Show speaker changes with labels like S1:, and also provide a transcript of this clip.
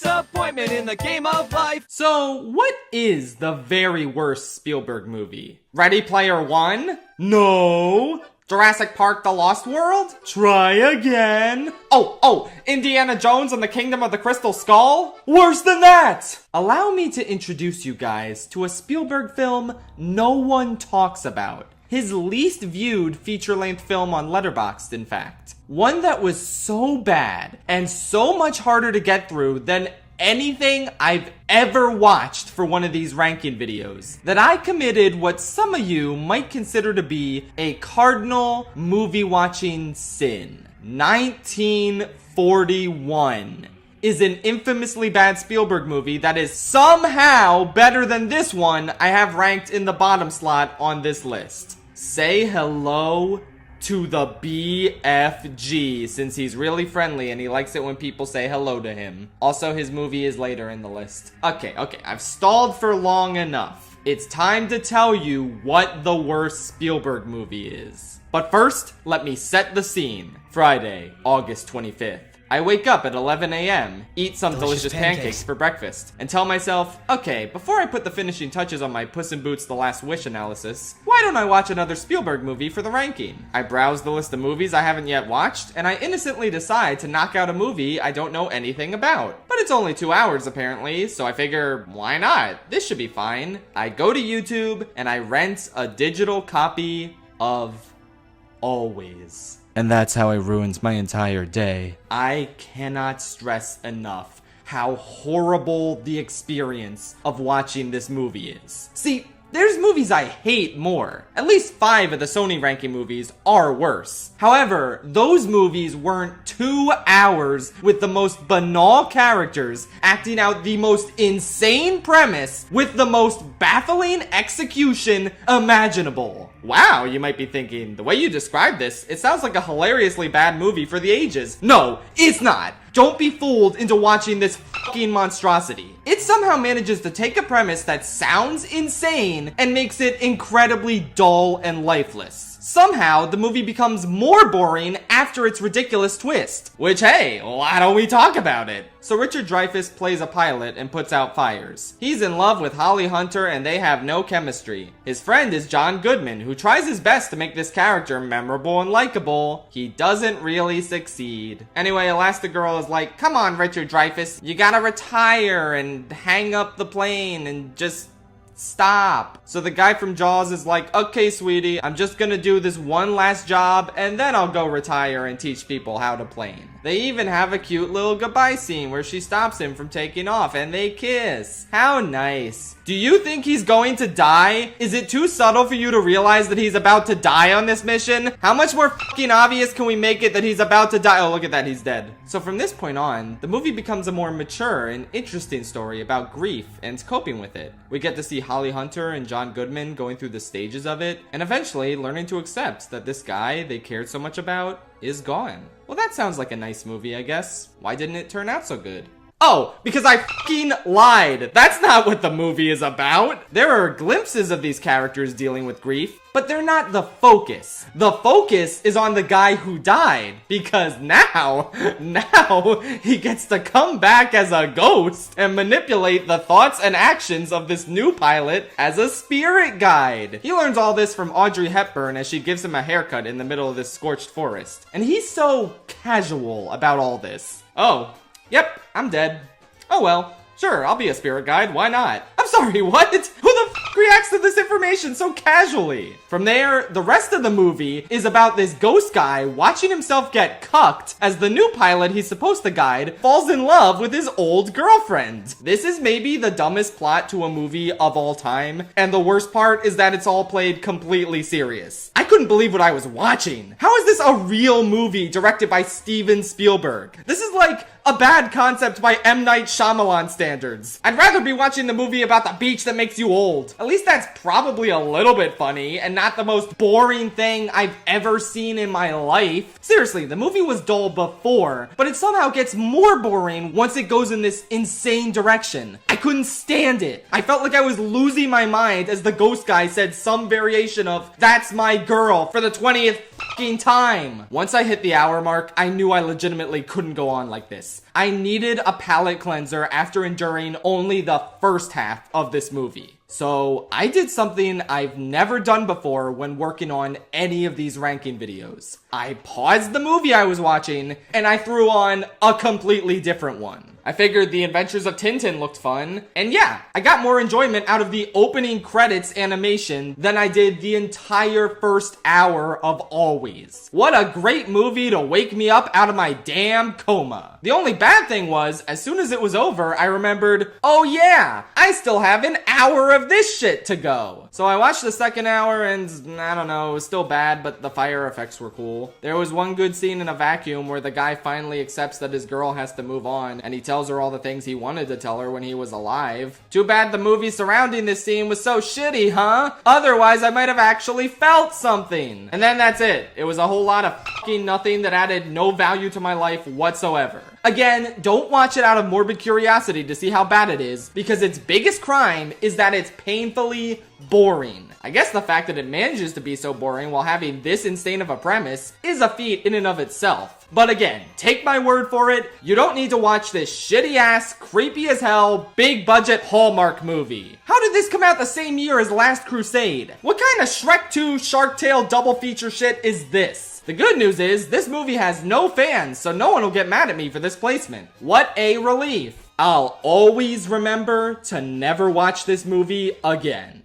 S1: disappointment in the game of life.
S2: So, what is the very worst Spielberg movie? Ready Player One? No. Jurassic Park: The Lost World? Try again. Oh, Indiana Jones and the Kingdom of the Crystal Skull? Worse than that! Allow me to introduce you guys to a Spielberg film no one talks about. His least viewed feature-length film on Letterboxd, in fact. One that was so bad and so much harder to get through than anything I've ever watched for one of these ranking videos, that I committed what some of you might consider to be a cardinal movie-watching sin. 1941 is an infamously bad Spielberg movie that is somehow better than this one I have ranked in the bottom slot on this list. Say hello to the BFG, since he's really friendly and he likes it when people say hello to him. Also, his movie is later in the list. Okay, I've stalled for long enough. It's time to tell you what the worst Spielberg movie is. But first, let me set the scene. Friday, August 25th. I wake up at 11 a.m., eat some delicious pancakes for breakfast, and tell myself, okay, before I put the finishing touches on my Puss in Boots The Last Wish analysis, why don't I watch another Spielberg movie for the ranking? I browse the list of movies I haven't yet watched, and I innocently decide to knock out a movie I don't know anything about. But it's only 2 hours apparently, so I figure, why not? This should be fine. I go to YouTube, and I rent a digital copy of Always. And that's how I ruined my entire day. I cannot stress enough how horrible the experience of watching this movie is. See, there's movies I hate more. At least 5 of the Sony ranking movies are worse. However, those movies weren't 2 hours with the most banal characters acting out the most insane premise with the most baffling execution imaginable. Wow, you might be thinking, the way you describe this, it sounds like a hilariously bad movie for the ages. No, it's not. Don't be fooled into watching this fucking monstrosity. It somehow manages to take a premise that sounds insane and makes it incredibly dull and lifeless. Somehow, the movie becomes more boring after its ridiculous twist. Which, hey, why don't we talk about it? So Richard Dreyfuss plays a pilot and puts out fires. He's in love with Holly Hunter and they have no chemistry. His friend is John Goodman, who tries his best to make this character memorable and likable. He doesn't really succeed. Anyway, Elastigirl is like, come on, Richard Dreyfuss, you gotta retire and hang up the plane and just stop. So the guy from Jaws is like, okay, sweetie, I'm just gonna do this one last job and then I'll go retire and teach people how to plane. They even have a cute little goodbye scene where she stops him from taking off and they kiss. How nice. Do you think he's going to die? Is it too subtle for you to realize that he's about to die on this mission? How much more fucking obvious can we make it that he's about to die? Oh, look at that, he's dead. So from this point on, the movie becomes a more mature and interesting story about grief and coping with it. We get to see Holly Hunter and John Goodman going through the stages of it, and eventually learning to accept that this guy they cared so much about is gone. Well, that sounds like a nice movie, I guess. Why didn't it turn out so good? Oh, because I fucking lied. That's not what the movie is about. There are glimpses of these characters dealing with grief, but they're not the focus. The focus is on the guy who died, because now he gets to come back as a ghost and manipulate the thoughts and actions of this new pilot as a spirit guide. He learns all this from Audrey Hepburn as she gives him a haircut in the middle of this scorched forest. And he's so casual about all this. Oh, yep, I'm dead. Oh well, sure, I'll be a spirit guide, why not? I'm sorry, what? Who the f reacts to this information so casually? From there, the rest of the movie is about this ghost guy watching himself get cucked as the new pilot he's supposed to guide falls in love with his old girlfriend. This is maybe the dumbest plot to a movie of all time, and the worst part is that it's all played completely serious. I couldn't believe what I was watching. How is this a real movie directed by Steven Spielberg? This is like a bad concept by M. Night Shyamalan standards. I'd rather be watching the movie about the beach that makes you old. At least that's probably a little bit funny and not the most boring thing I've ever seen in my life. Seriously, the movie was dull before, but it somehow gets more boring once it goes in this insane direction. I couldn't stand it. I felt like I was losing my mind as the ghost guy said some variation of, "That's my girl," for the 20th fucking time. Once I hit the hour mark, I knew I legitimately couldn't go on like this. this. I needed a palate cleanser after enduring only the first half of this movie. So I did something I've never done before when working on any of these ranking videos. I paused the movie I was watching and I threw on a completely different one. I figured The Adventures of Tintin looked fun, and yeah, I got more enjoyment out of the opening credits animation than I did the entire first hour of Always. What a great movie to wake me up out of my damn coma. The only bad thing was, as soon as it was over, I remembered, oh yeah, I still have an hour of this shit to go. So I watched the second hour and, I don't know, it was still bad, but the fire effects were cool. There was one good scene in a vacuum where the guy finally accepts that his girl has to move on, and he tells her all the things he wanted to tell her when he was alive. Too bad the movie surrounding this scene was so shitty, huh? Otherwise, I might have actually felt something. And then that's it. It was a whole lot of fucking nothing that added no value to my life whatsoever. Again, don't watch it out of morbid curiosity to see how bad it is, because its biggest crime is that it's painfully boring. I guess the fact that it manages to be so boring while having this insane of a premise is a feat in and of itself. But again, take my word for it, you don't need to watch this shitty ass, creepy as hell, big budget Hallmark movie. How did this come out the same year as Last Crusade? What kind of Shrek 2 Shark Tale double feature shit is this? The good news is, this movie has no fans, so no one will get mad at me for this placement. What a relief. I'll always remember to never watch this movie again.